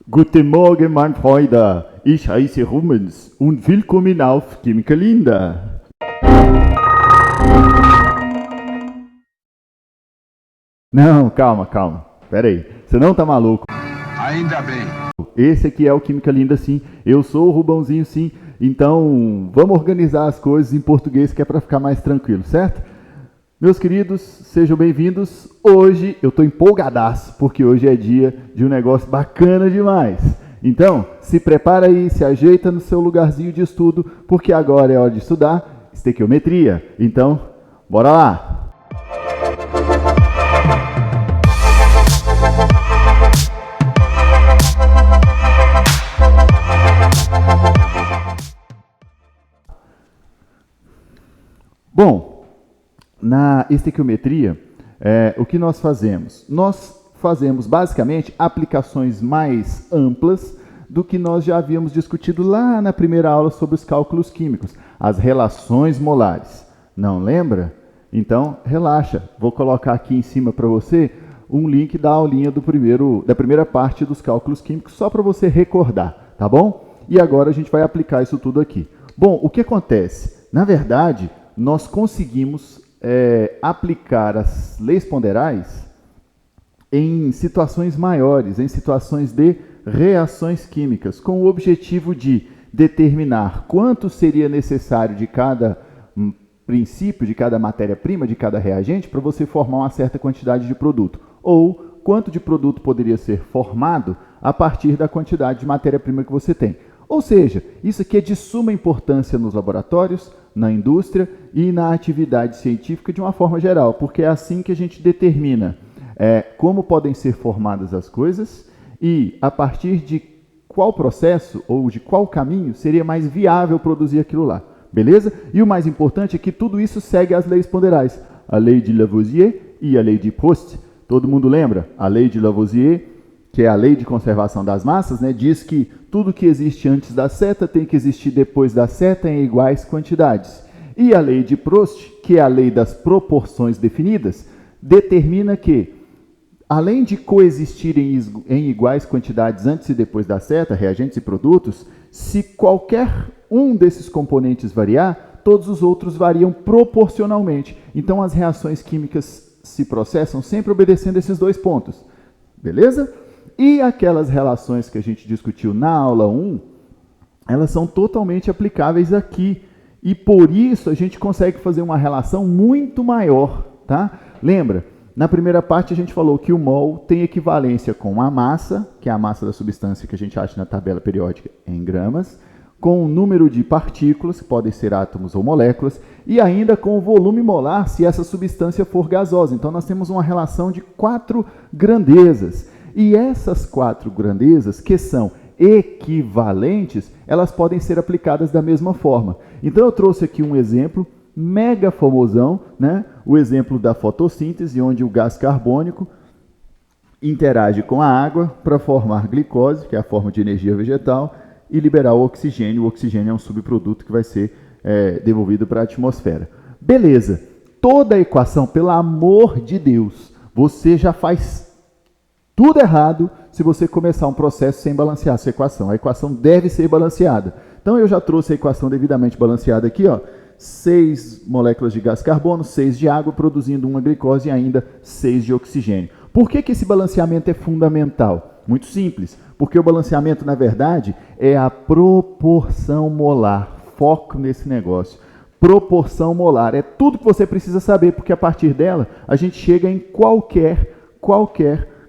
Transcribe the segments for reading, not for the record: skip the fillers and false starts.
Guten Morgen, mein Freunde. Ich heiße Rummens und willkommen auf Química. Não, calma. Pera aí. Você não tá maluco? Ainda bem. Esse aqui é o Química Linda, sim. Eu sou o Rubãozinho, sim. Então, vamos organizar as coisas em português que é para ficar mais tranquilo, certo? Meus queridos, sejam bem-vindos. Hoje eu estou empolgadaço, porque hoje é dia de um negócio bacana demais. Então, se prepara aí, se ajeita no seu lugarzinho de estudo, porque agora é hora de estudar estequiometria. Então, bora lá! Bom, na estequiometria, o que nós fazemos? Nós fazemos basicamente aplicações mais amplas do que nós já havíamos discutido lá na primeira aula sobre os cálculos químicos, as relações molares. Não lembra? Então, relaxa. Vou colocar aqui em cima para você um link da aulinha da primeira parte dos cálculos químicos, só para você recordar, tá bom? E agora a gente vai aplicar isso tudo aqui. Bom, o que acontece? Na verdade, nós conseguimos aplicar as leis ponderais em situações maiores, em situações de reações químicas, com o objetivo de determinar quanto seria necessário de cada princípio, de cada matéria-prima, de cada reagente, para você formar uma certa quantidade de produto, ou quanto de produto poderia ser formado a partir da quantidade de matéria-prima que você tem. Ou seja, isso aqui é de suma importância nos laboratórios, na indústria e na atividade científica de uma forma geral, porque é assim que a gente determina como podem ser formadas as coisas e a partir de qual processo ou de qual caminho seria mais viável produzir aquilo lá, beleza? E o mais importante é que tudo isso segue as leis ponderais, a lei de Lavoisier e a lei de Proust. Todo mundo lembra? A lei de Lavoisier, que é a lei de conservação das massas, né, diz que tudo que existe antes da seta tem que existir depois da seta em iguais quantidades. E a lei de Proust, que é a lei das proporções definidas, determina que, além de coexistirem em iguais quantidades antes e depois da seta, reagentes e produtos, se qualquer um desses componentes variar, todos os outros variam proporcionalmente. Então, as reações químicas se processam sempre obedecendo esses dois pontos. Beleza? E aquelas relações que a gente discutiu na aula 1, elas são totalmente aplicáveis aqui. E por isso a gente consegue fazer uma relação muito maior, tá? Lembra? Na primeira parte a gente falou que o mol tem equivalência com a massa, que é a massa da substância que a gente acha na tabela periódica em gramas, com o número de partículas, que podem ser átomos ou moléculas, e ainda com o volume molar, se essa substância for gasosa. Então nós temos uma relação de 4 grandezas. E essas 4 grandezas, que são equivalentes, elas podem ser aplicadas da mesma forma. Então eu trouxe aqui um exemplo mega famosão, né? O exemplo da fotossíntese, onde o gás carbônico interage com a água para formar glicose, que é a forma de energia vegetal, e liberar o oxigênio. O oxigênio é um subproduto que vai ser devolvido para a atmosfera. Beleza. Toda a equação, pelo amor de Deus, você já faz tudo errado se você começar um processo sem balancear essa equação. A equação deve ser balanceada. Então, eu já trouxe a equação devidamente balanceada aqui, ó. 6 moléculas de gás carbono, 6 de água, produzindo uma glicose e ainda 6 de oxigênio. Por que esse balanceamento é fundamental? Muito simples, porque o balanceamento, na verdade, é a proporção molar. Foco nesse negócio. Proporção molar. É tudo que você precisa saber, porque a partir dela, a gente chega em qualquer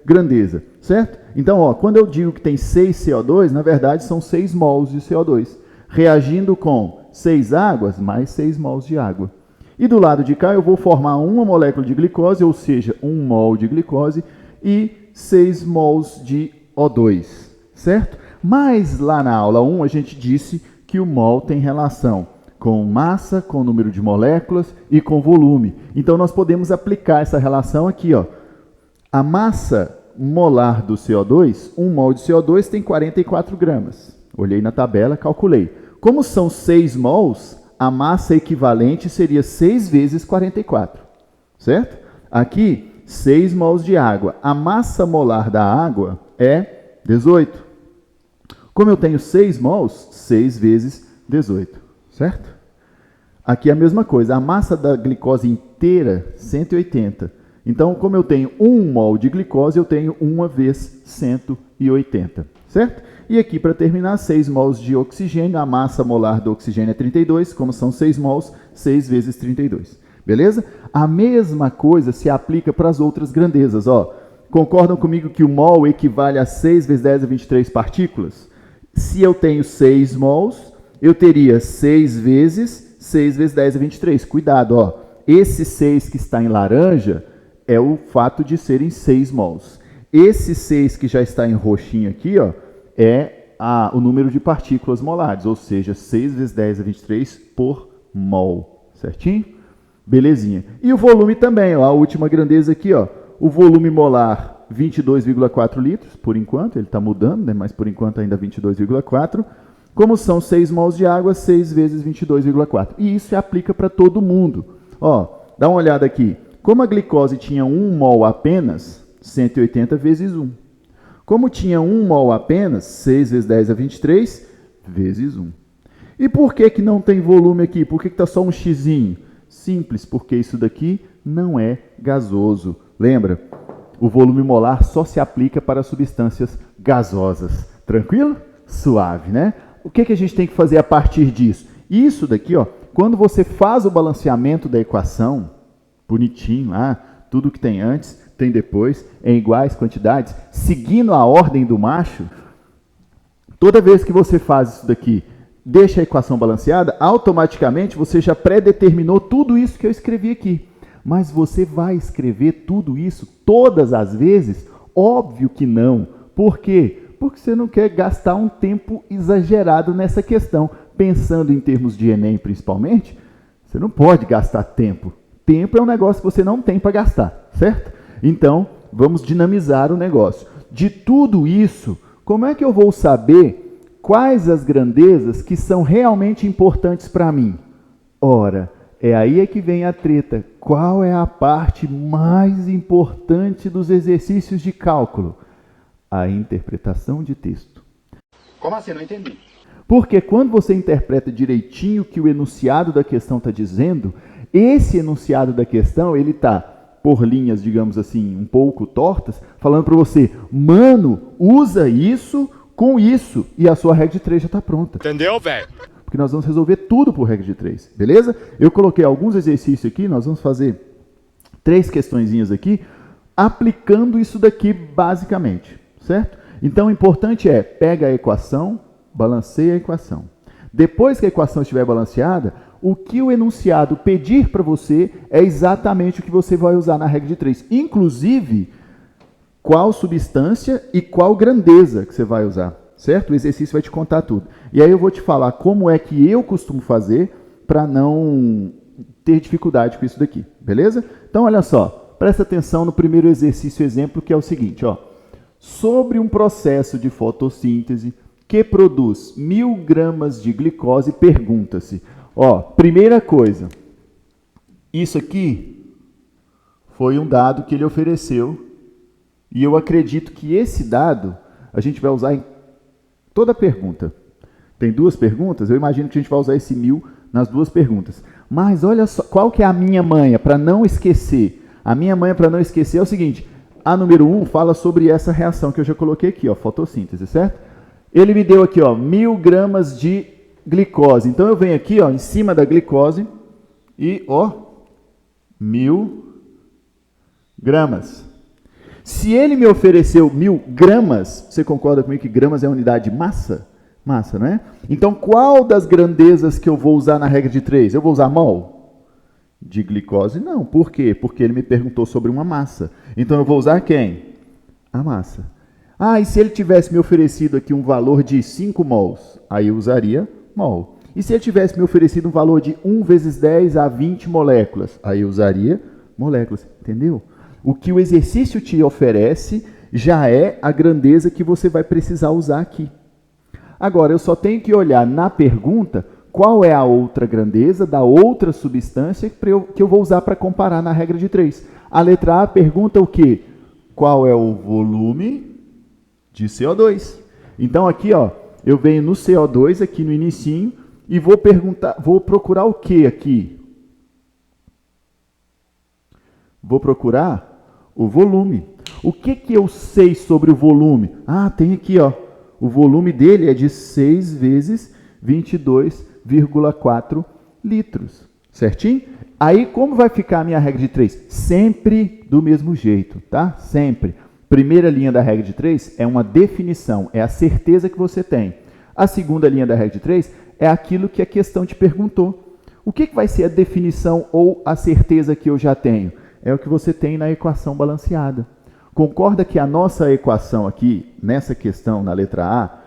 grandeza, certo? Então, ó, quando eu digo que tem 6 CO2, na verdade são 6 mols de CO2, reagindo com 6 águas mais 6 mols de água. E do lado de cá eu vou formar uma molécula de glicose, ou seja, 1 mol de glicose e 6 mols de O2, certo? Mas lá na aula 1 a gente disse que o mol tem relação com massa, com número de moléculas e com volume. Então nós podemos aplicar essa relação aqui, ó. A massa molar do CO2, 1 mol de CO2 tem 44 gramas. Olhei na tabela, calculei. Como são 6 mols, a massa equivalente seria 6 vezes 44, certo? Aqui, 6 mols de água. A massa molar da água é 18. Como eu tenho 6 mols, 6 vezes 18, certo? Aqui é a mesma coisa, a massa da glicose inteira, 180. Então, como eu tenho 1 mol de glicose, eu tenho 1 vezes 180, certo? E aqui, para terminar, 6 mols de oxigênio, a massa molar do oxigênio é 32, como são 6 mols, 6 vezes 32. Beleza? A mesma coisa se aplica para as outras grandezas. Ó. Concordam comigo que o mol equivale a 6 vezes 10 a 23 partículas? Se eu tenho 6 mols, eu teria 6 vezes 10 a 23. Cuidado, ó. Esse 6 que está em laranja é o fato de serem 6 mols. Esse 6 que já está em roxinho aqui, ó, é o número de partículas molares, ou seja, 6 vezes 10 a 23 por mol. Certinho? Belezinha. E o volume também, ó, a última grandeza aqui, ó, o volume molar 22,4 litros, por enquanto, ele está mudando, né, mas por enquanto ainda 22,4. Como são 6 mols de água, 6 vezes 22,4. E isso se aplica para todo mundo. Ó, dá uma olhada aqui. Como a glicose tinha 1 mol apenas, 180 vezes 1. Como tinha 1 mol apenas, 6 vezes 10 a 23, vezes 1. E por que não tem volume aqui? Por que está só um xizinho? Simples, porque isso daqui não é gasoso. Lembra? O volume molar só se aplica para substâncias gasosas. Tranquilo? Suave, né? O que a gente tem que fazer a partir disso? Isso daqui, ó, quando você faz o balanceamento da equação, bonitinho lá, tudo que tem antes, tem depois, em iguais quantidades, seguindo a ordem do macho, toda vez que você faz isso daqui, deixa a equação balanceada, automaticamente você já pré-determinou tudo isso que eu escrevi aqui. Mas você vai escrever tudo isso todas as vezes? Óbvio que não. Por quê? Porque você não quer gastar um tempo exagerado nessa questão. Pensando em termos de Enem, principalmente, você não pode gastar tempo. Tempo é um negócio que você não tem para gastar, certo? Então, vamos dinamizar o negócio. De tudo isso, como é que eu vou saber quais as grandezas que são realmente importantes para mim? Ora, é aí que vem a treta. Qual é a parte mais importante dos exercícios de cálculo? A interpretação de texto. Como assim? Não entendi. Porque quando você interpreta direitinho o que o enunciado da questão está dizendo, esse enunciado da questão, ele está, por linhas, digamos assim, um pouco tortas, falando para você, mano, usa isso com isso, e a sua regra de 3 já está pronta. Entendeu, velho? Porque nós vamos resolver tudo por regra de 3, beleza? Eu coloquei alguns exercícios aqui, nós vamos fazer 3 questõezinhas aqui, aplicando isso daqui basicamente, certo? Então, o importante é, pega a equação, balanceia a equação. Depois que a equação estiver balanceada, o que o enunciado pedir para você é exatamente o que você vai usar na regra de 3. Inclusive, qual substância e qual grandeza que você vai usar, certo? O exercício vai te contar tudo. E aí eu vou te falar como é que eu costumo fazer para não ter dificuldade com isso daqui, beleza? Então, olha só, presta atenção no primeiro exercício exemplo, que é o seguinte, ó. Sobre um processo de fotossíntese que produz 1000 gramas de glicose, pergunta-se, ó, primeira coisa, isso aqui foi um dado que ele ofereceu e eu acredito que esse dado a gente vai usar em toda a pergunta. Tem 2 perguntas, eu imagino que a gente vai usar esse 1000 nas 2 perguntas. Mas olha só, qual que é a minha manha para não esquecer? A minha manha para não esquecer é o seguinte, a número 1 fala sobre essa reação que eu já coloquei aqui, ó, fotossíntese, certo? Ele me deu aqui, ó, 1000 gramas de glicose. Então, eu venho aqui, ó, em cima da glicose e, ó, 1000 gramas. Se ele me ofereceu 1000 gramas, você concorda comigo que gramas é a unidade de massa? Massa, não é? Então, qual das grandezas que eu vou usar na regra de 3? Eu vou usar mol? De glicose? Não. Por quê? Porque ele me perguntou sobre uma massa. Então, eu vou usar quem? A massa. Ah, e se ele tivesse me oferecido aqui um valor de 5 mols? Aí eu usaria mol. E se ele tivesse me oferecido um valor de 1 vezes 10 a 20 moléculas? Aí eu usaria moléculas. Entendeu? O que o exercício te oferece já é a grandeza que você vai precisar usar aqui. Agora, eu só tenho que olhar na pergunta qual é a outra grandeza da outra substância que eu vou usar para comparar na regra de 3. A letra A pergunta o quê? Qual é o volume de CO2? Então, aqui, ó, eu venho no CO2 aqui no inicinho e vou procurar o que aqui? Vou procurar o volume. O que eu sei sobre o volume? Ah, tem aqui, ó. O volume dele é de 6 vezes 22,4 litros. Certinho? Aí, como vai ficar a minha regra de 3? Sempre do mesmo jeito, tá? Sempre. Primeira linha da regra de 3 é uma definição, é a certeza que você tem. A segunda linha da regra de 3 é aquilo que a questão te perguntou. O que vai ser a definição ou a certeza que eu já tenho? É o que você tem na equação balanceada. Concorda que a nossa equação aqui, nessa questão, na letra A,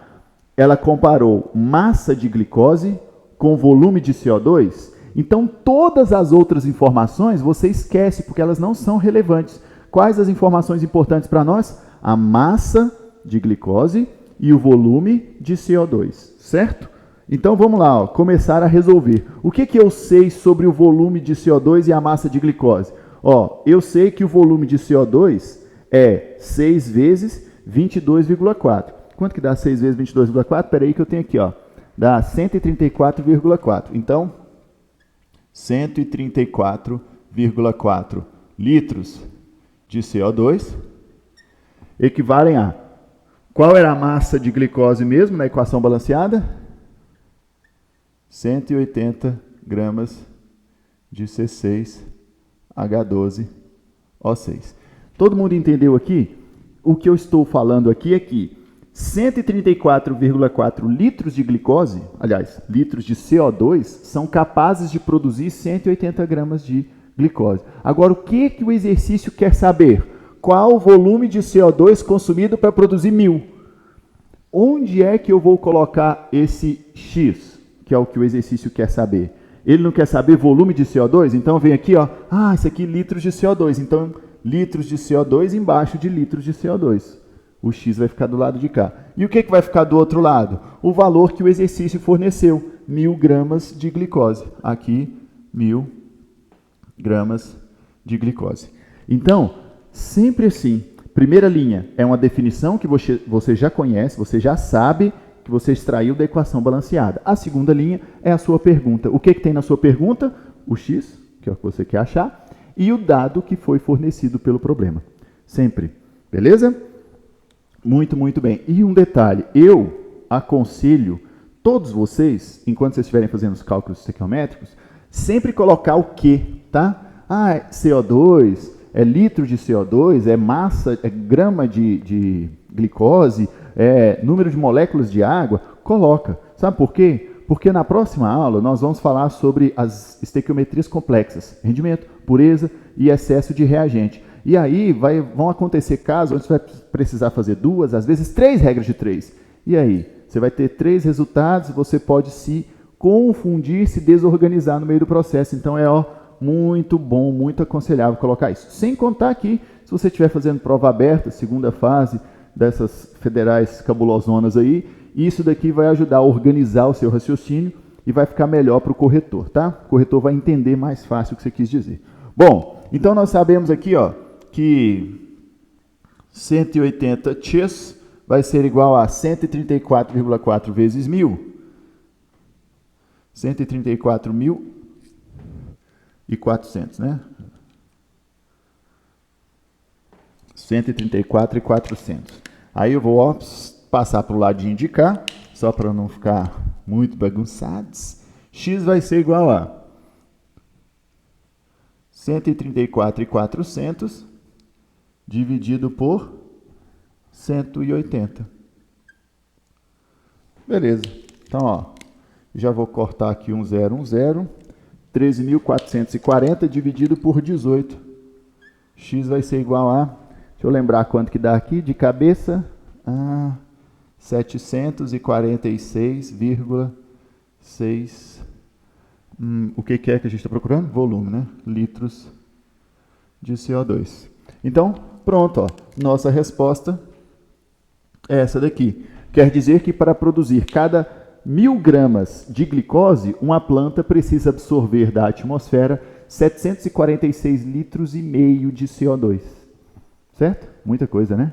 ela comparou massa de glicose com volume de CO2? Então, todas as outras informações você esquece, porque elas não são relevantes. Quais as informações importantes para nós? A massa de glicose e o volume de CO2, certo? Então, vamos lá, ó, começar a resolver. O que eu sei sobre o volume de CO2 e a massa de glicose? Ó, eu sei que o volume de CO2 é 6 vezes 22,4. Quanto que dá 6 vezes 22,4? Espera aí que eu tenho aqui, ó. Dá 134,4. Então, 134,4 litros de CO2 equivalem a... Qual era a massa de glicose mesmo na equação balanceada? 180 gramas de C6H12O6. Todo mundo entendeu aqui? O que eu estou falando aqui é que 134,4 litros de glicose, aliás, litros de CO2, são capazes de produzir 180 gramas de glicose. Agora, o que o exercício quer saber? Qual o volume de CO2 consumido para produzir 1000? Onde é que eu vou colocar esse X, que é o que o exercício quer saber? Ele não quer saber volume de CO2? Então, vem aqui, ó. Ah, isso aqui litros de CO2. Então, litros de CO2 embaixo de litros de CO2. O X vai ficar do lado de cá. E o que vai ficar do outro lado? O valor que o exercício forneceu, 1000 gramas de glicose. Aqui, 1000 gramas de glicose. Então, sempre assim, primeira linha é uma definição que você já conhece, você já sabe que você extraiu da equação balanceada. A segunda linha é a sua pergunta. O que tem na sua pergunta? O X, que é o que você quer achar, e o dado que foi fornecido pelo problema. Sempre. Beleza? Muito, muito bem. E um detalhe, eu aconselho todos vocês, enquanto vocês estiverem fazendo os cálculos estequiométricos, sempre colocar o que, tá? Ah, é CO2, é litro de CO2, é massa, é grama de glicose, é número de moléculas de água, coloca. Sabe por quê? Porque na próxima aula nós vamos falar sobre as estequiometrias complexas, rendimento, pureza e excesso de reagente. E aí vão acontecer casos onde você vai precisar fazer 2, às vezes 3 regras de 3. E aí? Você vai ter 3 resultados, você pode se confundir, se desorganizar no meio do processo. Então muito bom, muito aconselhável colocar isso. Sem contar que, se você estiver fazendo prova aberta, segunda fase dessas federais cabulosonas aí, isso daqui vai ajudar a organizar o seu raciocínio e vai ficar melhor para o corretor, tá? O corretor vai entender mais fácil o que você quis dizer. Bom, então nós sabemos aqui, ó, que 180 X vai ser igual a 134,4 vezes 1000. 134.400, né? 134.400. Aí eu vou passar para o ladinho de cá, só para não ficar muito bagunçados. X vai ser igual a 134.400 dividido por 180. Beleza. Então, ó, já vou cortar aqui 10. 13.440 dividido por 18. X vai ser igual a... Deixa eu lembrar quanto que dá aqui de cabeça. 746,6. O que é que a gente está procurando? Volume, né? Litros de CO2. Então, pronto, ó. Nossa resposta é essa daqui. Quer dizer que para produzir cada 1000 gramas de glicose, uma planta precisa absorver da atmosfera 746 litros e meio de CO2. Certo? Muita coisa, né?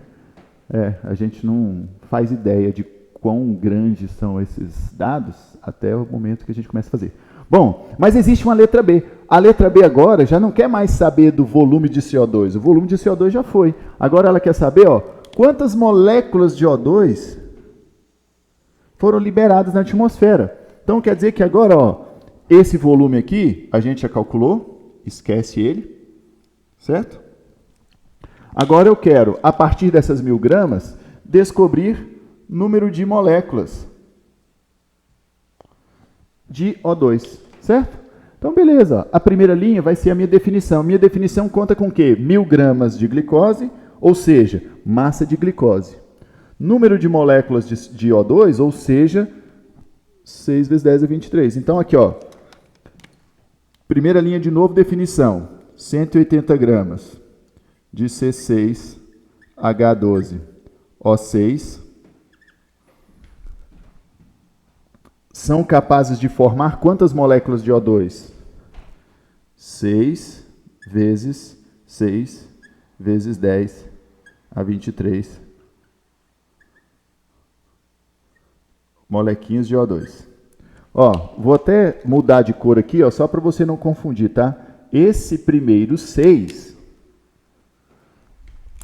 A gente não faz ideia de quão grandes são esses dados até o momento que a gente começa a fazer. Bom, mas existe uma letra B. A letra B agora já não quer mais saber do volume de CO2. O volume de CO2 já foi. Agora ela quer saber, ó, quantas moléculas de O2 foram liberadas na atmosfera. Então quer dizer que agora, ó, esse volume aqui, a gente já calculou, esquece ele, certo? Agora eu quero, a partir dessas 1000 gramas, descobrir número de moléculas de O2, certo? Então, beleza. A primeira linha vai ser a minha definição. Minha definição conta com o quê? 1000 gramas de glicose, ou seja, massa de glicose. Número de moléculas de O2, ou seja, 6 vezes 10 é 23. Então, aqui, ó. Primeira linha de novo, definição. 180 gramas de C6H12O6 são capazes de formar quantas moléculas de O2? 6 vezes 6 vezes 10 a 23 molequinhas de O2. Ó, vou até mudar de cor aqui, ó, só para você não confundir, tá? Esse primeiro 6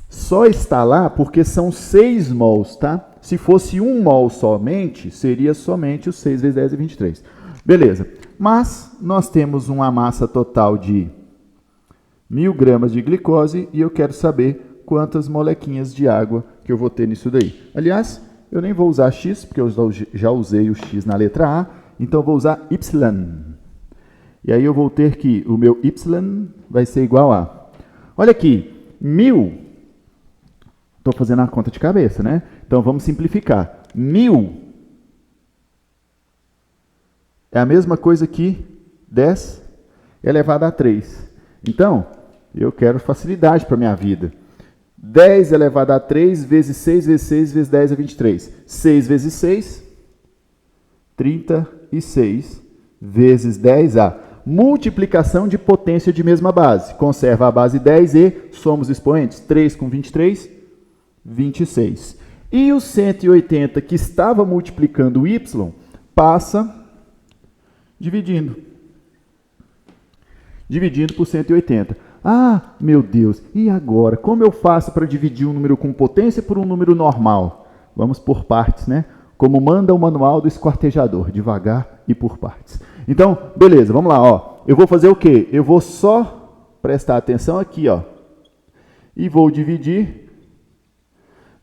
só está lá porque são 6 mols, tá? Se fosse 1 mol somente, seria somente os 6 vezes 10 é 23. Beleza. Mas nós temos uma massa total de 1000 gramas de glicose e eu quero saber quantas molequinhas de água que eu vou ter nisso daí. Aliás, eu nem vou usar X, porque eu já usei o X na letra A, então eu vou usar Y. E aí eu vou ter que o meu Y vai ser igual a... Olha aqui, 1000... Estou fazendo a conta de cabeça, né? Então, vamos simplificar. 1000 é a mesma coisa que 10 elevado a 3. Então, eu quero facilidade para a minha vida. 10 elevado a 3 vezes 6 vezes 6 vezes 10 é 23. 6 vezes 6, 36 vezes 10 a multiplicação de potência de mesma base. Conserva a base 10 e somos expoentes. 3 com 23, 26. E o 180 que estava multiplicando o y passa dividindo. Dividindo por 180. Ah, meu Deus, e agora? Como eu faço para dividir um número com potência por um número normal? Vamos por partes, né? Como manda o manual do esquartejador, devagar e por partes. Então, beleza, vamos lá, ó. Eu vou fazer o quê? Eu vou só prestar atenção aqui, ó. E vou dividir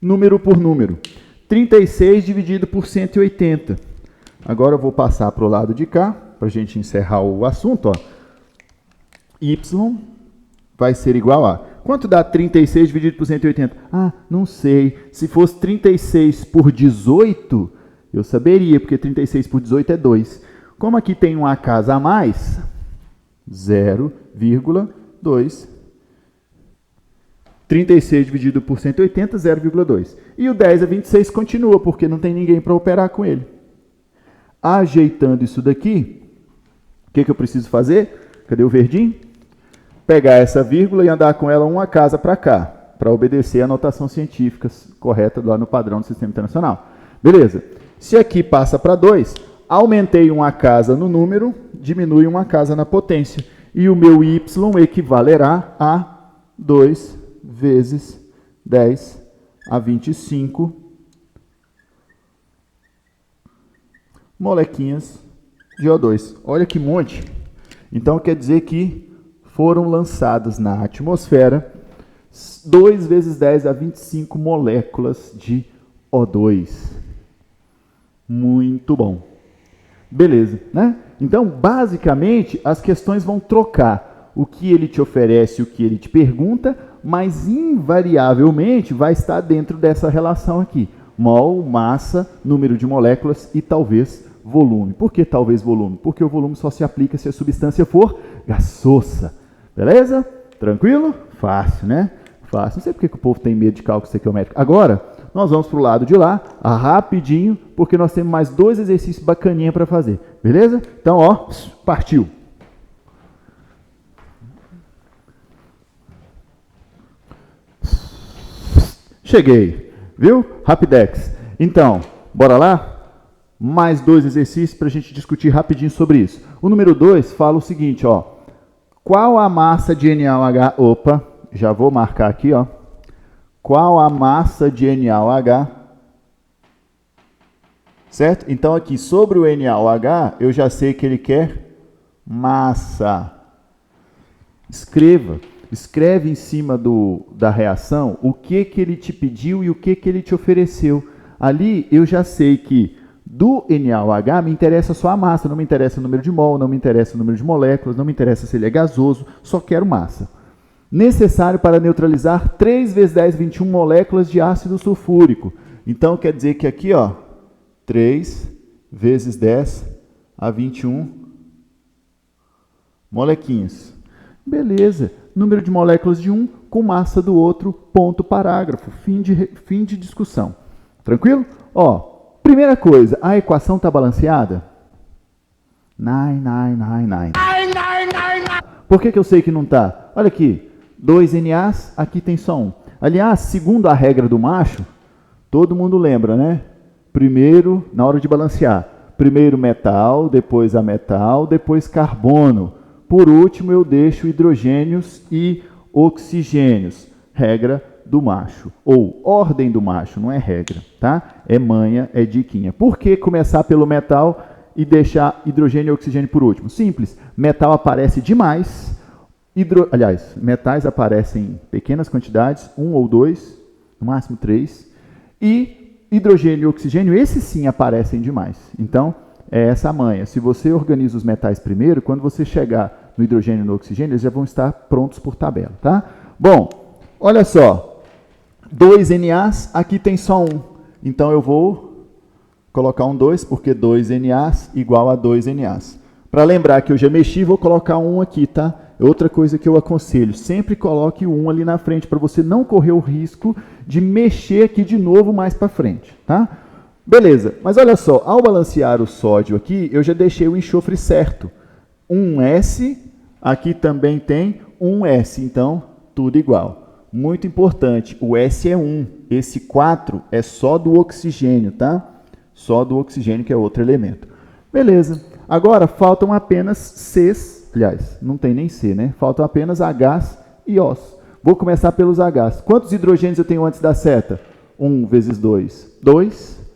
número por número. 36 dividido por 180. Agora eu vou passar para o lado de cá, para a gente encerrar o assunto, ó. Y vai ser igual a... Quanto dá 36 dividido por 180? Ah, não sei. Se fosse 36 por 18, eu saberia, porque 36 por 18 é 2. Como aqui tem uma casa a mais, 0,2. 36 dividido por 180, 0,2. E o 10 a 26 continua, porque não tem ninguém para operar com ele. Ajeitando isso daqui, o que eu preciso fazer? Cadê o verdinho? Pegar essa vírgula e andar com ela uma casa para cá, para obedecer a notação científica correta lá no padrão do Sistema Internacional. Beleza. Se aqui passa para 2, aumentei uma casa no número, diminui uma casa na potência. E o meu y equivalerá a 2 vezes 10 a 25 molequinhas de O2. Olha que monte. Então, quer dizer que foram lançadas na atmosfera 2 vezes 10 a 25 moléculas de O2. Muito bom. Beleza, né? Então, basicamente, as questões vão trocar o que ele te oferece, o que ele te pergunta, mas invariavelmente vai estar dentro dessa relação aqui. Mol, massa, número de moléculas e talvez volume. Por que talvez volume? Porque o volume só se aplica se a substância for gasosa. Beleza? Tranquilo? Fácil, né? Fácil. Não sei porque que o povo tem medo de cálculo estequiométrico. Agora, nós vamos para o lado de lá, rapidinho, porque nós temos mais 2 exercícios bacaninha para fazer. Beleza? Então, ó, partiu. Cheguei. Viu? Rapidex. Então, Bora lá? Mais 2 exercícios para a gente discutir rapidinho sobre isso. O número 2 fala o seguinte, ó. Qual a massa de NaOH? Opa, já vou marcar aqui, ó. Qual a massa de NaOH? Certo? Então, aqui, sobre o NaOH, eu já sei que ele quer massa. Escreve em cima da reação o que ele te pediu e o que ele te ofereceu. Ali, eu já sei que do NaOH me interessa só a massa, não me interessa o número de mol, não me interessa o número de moléculas, não me interessa se ele é gasoso, só quero massa. Necessário para neutralizar 3 vezes 10, 21 moléculas de ácido sulfúrico. Então, quer dizer que aqui, ó, 3 vezes 10 a 21 molequinhas. Beleza. Número de moléculas de um com massa do outro, ponto, parágrafo. Fim de discussão. Tranquilo? Ó, primeira coisa, a equação está balanceada? Nine. Por que eu sei que não está? Olha aqui, 2 NAs, aqui tem só 1. Aliás, segundo a regra do macho, todo mundo lembra, né? Primeiro, na hora de balancear, primeiro metal, depois ametal, depois carbono. Por último, eu deixo hidrogênios e oxigênios. Regra do macho, ou ordem do macho, não é regra, tá? É manha, é diquinha. Por que começar pelo metal e deixar hidrogênio e oxigênio por último? Simples, metal aparece demais, metais aparecem em pequenas quantidades, 1 ou 2, no máximo 3, e hidrogênio e oxigênio, esses sim aparecem demais. Então, é essa a manha. Se você organiza os metais primeiro, quando você chegar no hidrogênio e no oxigênio, eles já vão estar prontos por tabela, tá? Bom, olha só. 2 NAs, aqui tem só 1. Então, eu vou colocar um 2, porque 2 NAs igual a 2 NAs. Para lembrar que eu já mexi, vou colocar um aqui, tá? Outra coisa que eu aconselho, sempre coloque o 1 ali na frente, para você não correr o risco de mexer aqui de novo mais para frente, tá? Beleza, mas olha só, ao balancear o sódio aqui, eu já deixei o enxofre certo. 1S, aqui também tem 1S, então, tudo igual. Muito importante, o S é 1, esse 4 é só do oxigênio, tá? Só do oxigênio, que é outro elemento. Beleza, agora faltam apenas Cs, aliás, não tem nem C, né? Faltam apenas Hs e Os. Vou começar pelos Hs. Quantos hidrogênios eu tenho antes da seta? 1 vezes 2, 2.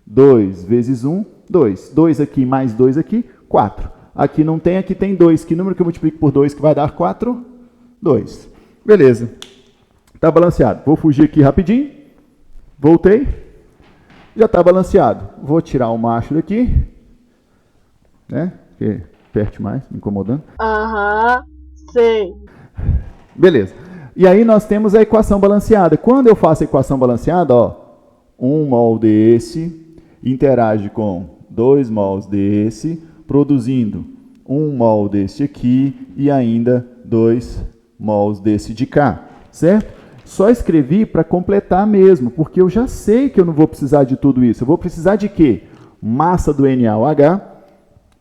2 vezes 1, 2. 2 aqui mais 2 aqui, 4. Aqui não tem, aqui tem 2. Que número que eu multiplico por 2 que vai dar 4? 2. Beleza. Está balanceado. Vou fugir aqui rapidinho. Voltei. Já está balanceado. Vou tirar o macho daqui. Né? Porque perde mais, me incomodando. Sei. Beleza. E aí nós temos a equação balanceada. Quando eu faço a equação balanceada, ó, 1 mol desse interage com 2 mols desse, produzindo 1 mol desse aqui e ainda 2 mols desse de cá, certo? Só escrevi para completar mesmo, porque eu já sei que eu não vou precisar de tudo isso. Eu vou precisar de quê? Massa do NaOH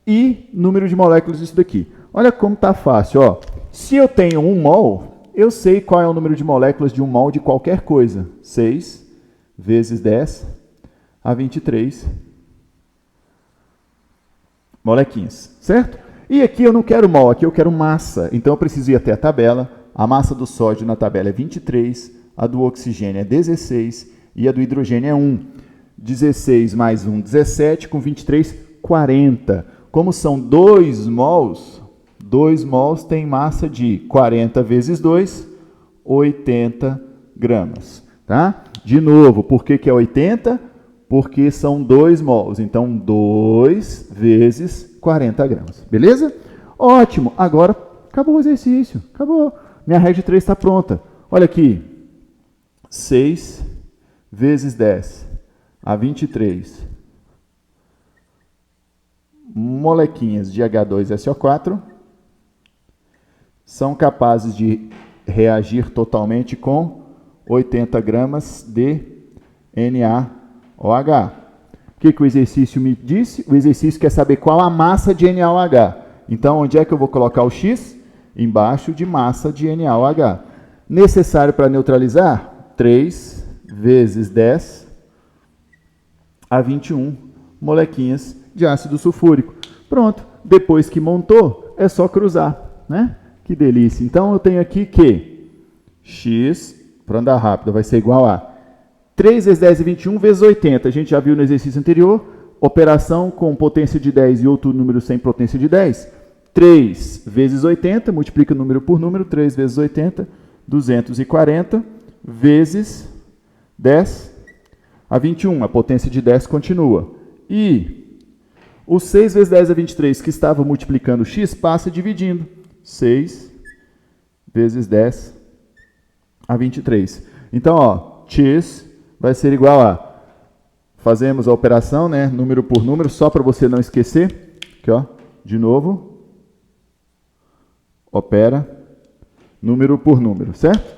e número de moléculas disso daqui. Olha como está fácil, ó. Se eu tenho 1 mol, eu sei qual é o número de moléculas de 1 mol de qualquer coisa. 6 vezes 10 a 23 molequinhas, certo? E aqui eu não quero mol, aqui eu quero massa. Então eu preciso ir até a tabela. A massa do sódio na tabela é 23, a do oxigênio é 16 e a do hidrogênio é 1. 16 mais 1, 17, com 23, 40. Como são 2 mols tem massa de 40 vezes 2, 80 gramas. Tá? De novo, por que é 80? Porque são 2 mols. Então, 2 vezes 40 gramas. Beleza? Ótimo. Agora, acabou o exercício. Acabou. Minha regra de 3 está pronta. Olha aqui. 6 vezes 10 a 23 molequinhas de H2SO4 são capazes de reagir totalmente com 80 gramas de NaOH. O que o exercício me disse? O exercício quer saber qual a massa de NaOH. Então, onde é que eu vou colocar o X? Embaixo de massa de NaOH. Necessário para neutralizar? 3 vezes 10 a 21 molequinhas de ácido sulfúrico. Pronto, depois que montou, é só cruzar, né? Que delícia. Então, eu tenho aqui que x, para andar rápido, vai ser igual a 3 vezes 10 e 21 vezes 80. A gente já viu no exercício anterior, operação com potência de 10 e outro número sem potência de 10. 3 vezes 80, multiplica número por número, 3 vezes 80, 240, vezes 10, a 21, a potência de 10 continua. E o 6 vezes 10 a 23, que estava multiplicando x, passa dividindo. 6 vezes 10 a 23. Então, ó, x vai ser igual a, fazemos a operação, né, número por número, só para você não esquecer. Aqui, ó, de novo. Opera número por número, certo?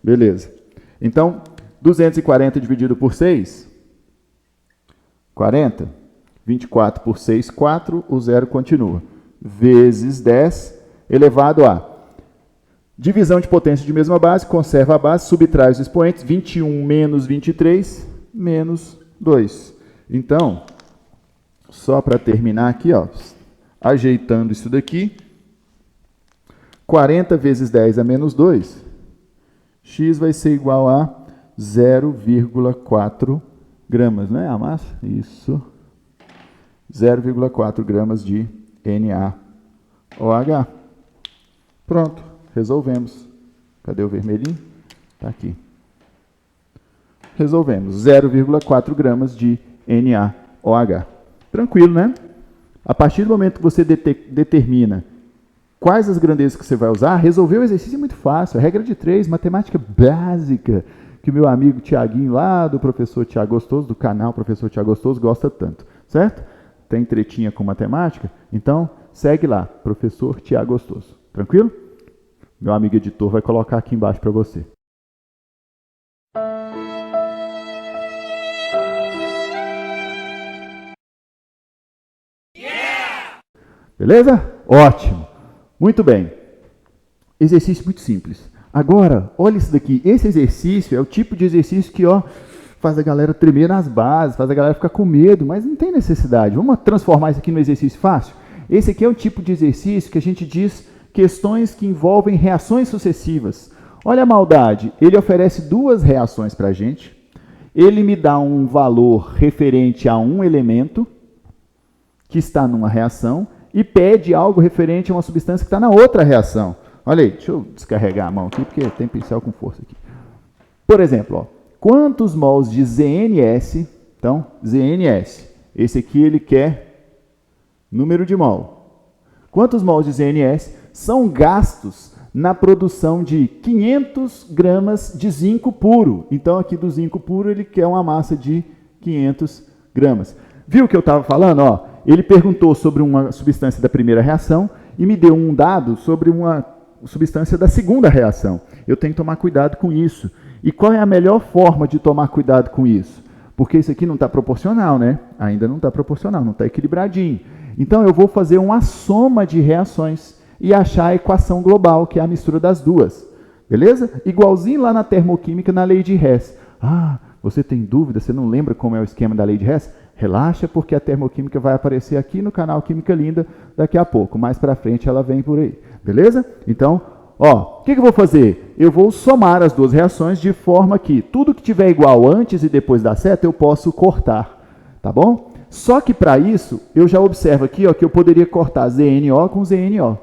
Beleza. Então, 240 dividido por 6, 40. 24 por 6, 4. O zero continua. Vezes 10 elevado a divisão de potência de mesma base, conserva a base, subtrai os expoentes, 21 menos 23, menos 2. Então, só para terminar aqui, ó, ajeitando isso daqui, 40 vezes 10 a menos 2, x vai ser igual a 0,4 gramas, não é a massa? Isso. 0,4 gramas de NaOH. Pronto, resolvemos. Cadê o vermelhinho? Está aqui. Resolvemos. 0,4 gramas de NaOH. Tranquilo, né? A partir do momento que você determina quais as grandezas que você vai usar, resolver o exercício é muito fácil. A regra de 3, matemática básica, que o meu amigo Tiaguinho, lá do professor Tiago Gostoso, do canal Professor Tiago Gostoso, gosta tanto. Certo? Tem tretinha com matemática? Então, segue lá, professor Tiago Gostoso. Tranquilo? Meu amigo editor vai colocar aqui embaixo para você. Beleza? Ótimo. Muito bem. Exercício muito simples. Agora, olha isso daqui. Esse exercício é o tipo de exercício que, ó, faz a galera tremer nas bases, faz a galera ficar com medo, mas não tem necessidade. Vamos transformar isso aqui num exercício fácil? Esse aqui é o tipo de exercício que a gente diz questões que envolvem reações sucessivas. Olha a maldade. Ele oferece duas reações para a gente. Ele me dá um valor referente a um elemento que está numa reação e pede algo referente a uma substância que está na outra reação. Olha aí, deixa eu descarregar a mão aqui, porque tem pincel com força aqui. Por exemplo, ó, quantos mols de ZNS, então, ZNS, esse aqui ele quer número de mol. Quantos mols de ZNS são gastos na produção de 500 gramas de zinco puro? Então, aqui do zinco puro, ele quer uma massa de 500 gramas. Viu o que eu estava falando? Ó, ele perguntou sobre uma substância da primeira reação e me deu um dado sobre uma substância da segunda reação. Eu tenho que tomar cuidado com isso. E qual é a melhor forma de tomar cuidado com isso? Porque isso aqui não está proporcional, né? Ainda não está proporcional, não está equilibradinho. Então, eu vou fazer uma soma de reações e achar a equação global, que é a mistura das duas. Beleza? Igualzinho lá na termoquímica, na lei de Hess. Ah, você tem dúvida? Você não lembra como é o esquema da lei de Hess? Relaxa, porque a termoquímica vai aparecer aqui no canal Química Linda daqui a pouco. Mais para frente ela vem por aí. Beleza? Então, ó, o que eu vou fazer? Eu vou somar as duas reações de forma que tudo que tiver igual antes e depois da seta eu posso cortar. Tá bom? Só que para isso, eu já observo aqui, ó, que eu poderia cortar ZNO com ZNO.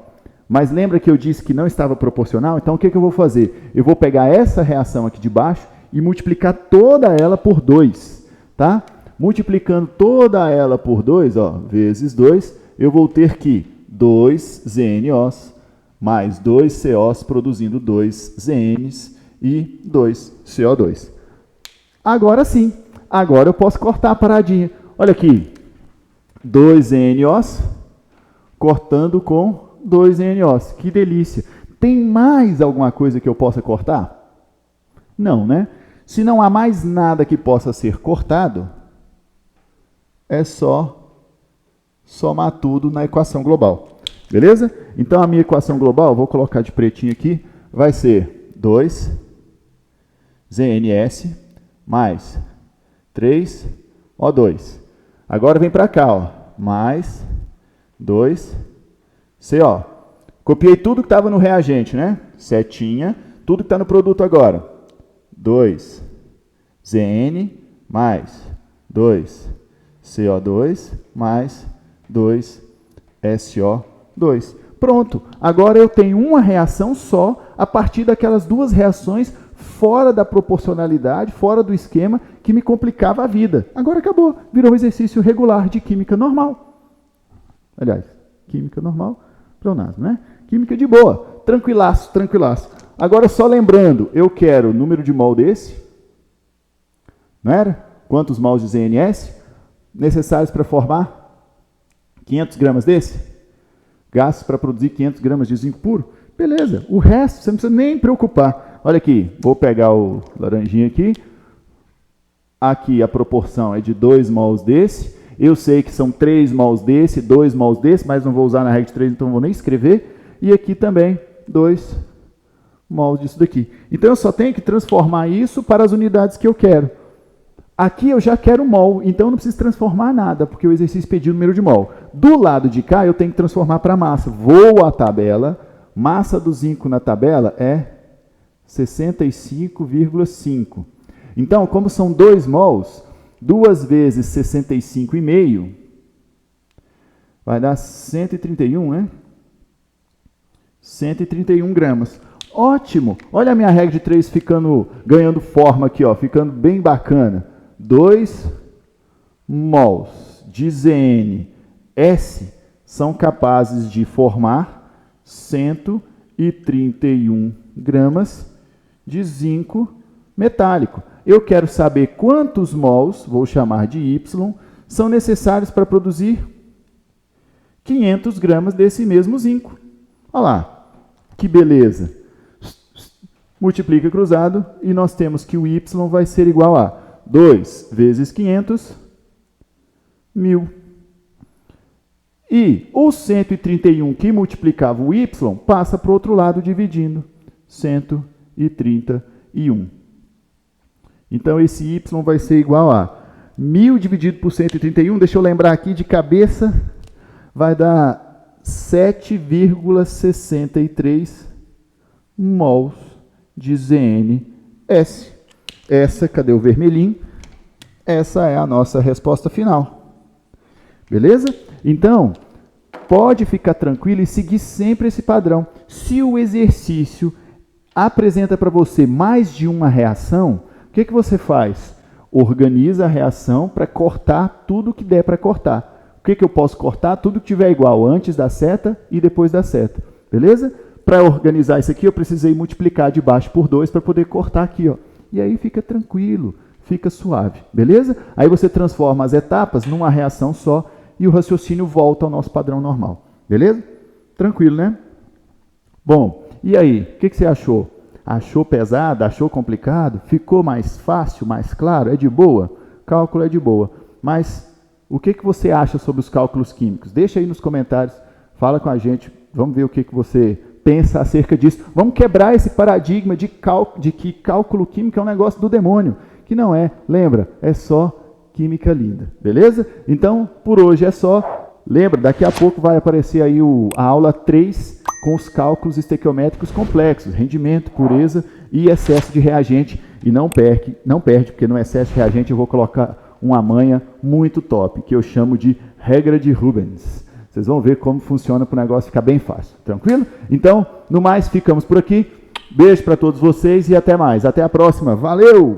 Mas lembra que eu disse que não estava proporcional? Então, o que eu vou fazer? Eu vou pegar essa reação aqui de baixo e multiplicar toda ela por 2. Tá? Multiplicando toda ela por 2, ó, vezes 2, eu vou ter que 2 ZNOs mais 2 COs produzindo 2 ZNs e 2 CO2. Agora sim, agora eu posso cortar a paradinha. Olha aqui, 2 NOs cortando com 2 NOs. Que delícia. Tem mais alguma coisa que eu possa cortar? Não, né? Se não há mais nada que possa ser cortado, é só somar tudo na equação global. Beleza? Então, a minha equação global, vou colocar de pretinho aqui, vai ser 2 ZNS mais 3 O2. Agora vem para cá, ó. Mais 2CO. Copiei tudo que estava no reagente, né? Setinha. Tudo que está no produto agora. 2ZN mais 2CO2 mais 2SO2. Pronto. Agora eu tenho uma reação só a partir daquelas duas reações fora da proporcionalidade, fora do esquema que me complicava a vida. Agora acabou. Virou um exercício regular de química normal. Aliás, química normal, pleonasmo, né? Química de boa. Tranquilaço, tranquilaço. Agora, só lembrando, eu quero o número de mol desse. Não era? Quantos mols de ZNS necessários para formar 500 gramas desse? Gastos para produzir 500 gramas de zinco puro? Beleza. O resto, você não precisa nem preocupar. Olha aqui, vou pegar o laranjinha aqui. Aqui a proporção é de 2 mols desse. Eu sei que são 3 mols desse, 2 mols desse, mas não vou usar na regra de 3, então não vou nem escrever. E aqui também 2 mols disso daqui. Então eu só tenho que transformar isso para as unidades que eu quero. Aqui eu já quero mol, então eu não preciso transformar nada, porque o exercício pediu o número de mol. Do lado de cá eu tenho que transformar para massa. Vou à tabela, massa do zinco na tabela é 65,5. Então, como são 2 mols, 2 vezes 65,5 vai dar 131, né? 131 gramas. Ótimo! Olha a minha regra de 3 ganhando forma aqui, ó, ficando bem bacana. 2 mols de ZnS são capazes de formar 131 gramas de zinco metálico. Eu quero saber quantos mols, vou chamar de Y, são necessários para produzir 500 gramas desse mesmo zinco. Olha lá, que beleza. Multiplica cruzado e nós temos que o Y vai ser igual a 2 vezes 500, 1000. E o 131 que multiplicava o Y passa para o outro lado dividindo. 131. Então, esse Y vai ser igual a 1000 dividido por 131. Deixa eu lembrar aqui de cabeça. Vai dar 7,63 mols de ZnS. Essa, cadê o vermelhinho? Essa é a nossa resposta final. Beleza? Então, pode ficar tranquilo e seguir sempre esse padrão. Se o exercício apresenta para você mais de uma reação, o que você faz? Organiza a reação para cortar tudo que der para cortar. O que eu posso cortar? Tudo que tiver igual antes da seta e depois da seta. Beleza? Para organizar isso aqui, eu precisei multiplicar de baixo por 2 para poder cortar aqui, ó. E aí fica tranquilo, fica suave. Beleza? Aí você transforma as etapas numa reação só e o raciocínio volta ao nosso padrão normal. Beleza? Tranquilo, né? Bom, e aí? O que você achou? Achou pesado? Achou complicado? Ficou mais fácil, mais claro? É de boa? Cálculo é de boa. Mas o que você acha sobre os cálculos químicos? Deixa aí nos comentários, fala com a gente, vamos ver o que você pensa acerca disso. Vamos quebrar esse paradigma de que cálculo químico é um negócio do demônio, que não é. Lembra, é só química linda, beleza? Então, por hoje é só. Lembra, daqui a pouco vai aparecer aí a aula 3 com os cálculos estequiométricos complexos, rendimento, pureza e excesso de reagente. E não perde, porque no excesso de reagente eu vou colocar uma manha muito top, que eu chamo de regra de Rubens. Vocês vão ver como funciona para o negócio ficar bem fácil. Tranquilo? Então, no mais, ficamos por aqui. Beijo para todos vocês e até mais. Até a próxima. Valeu!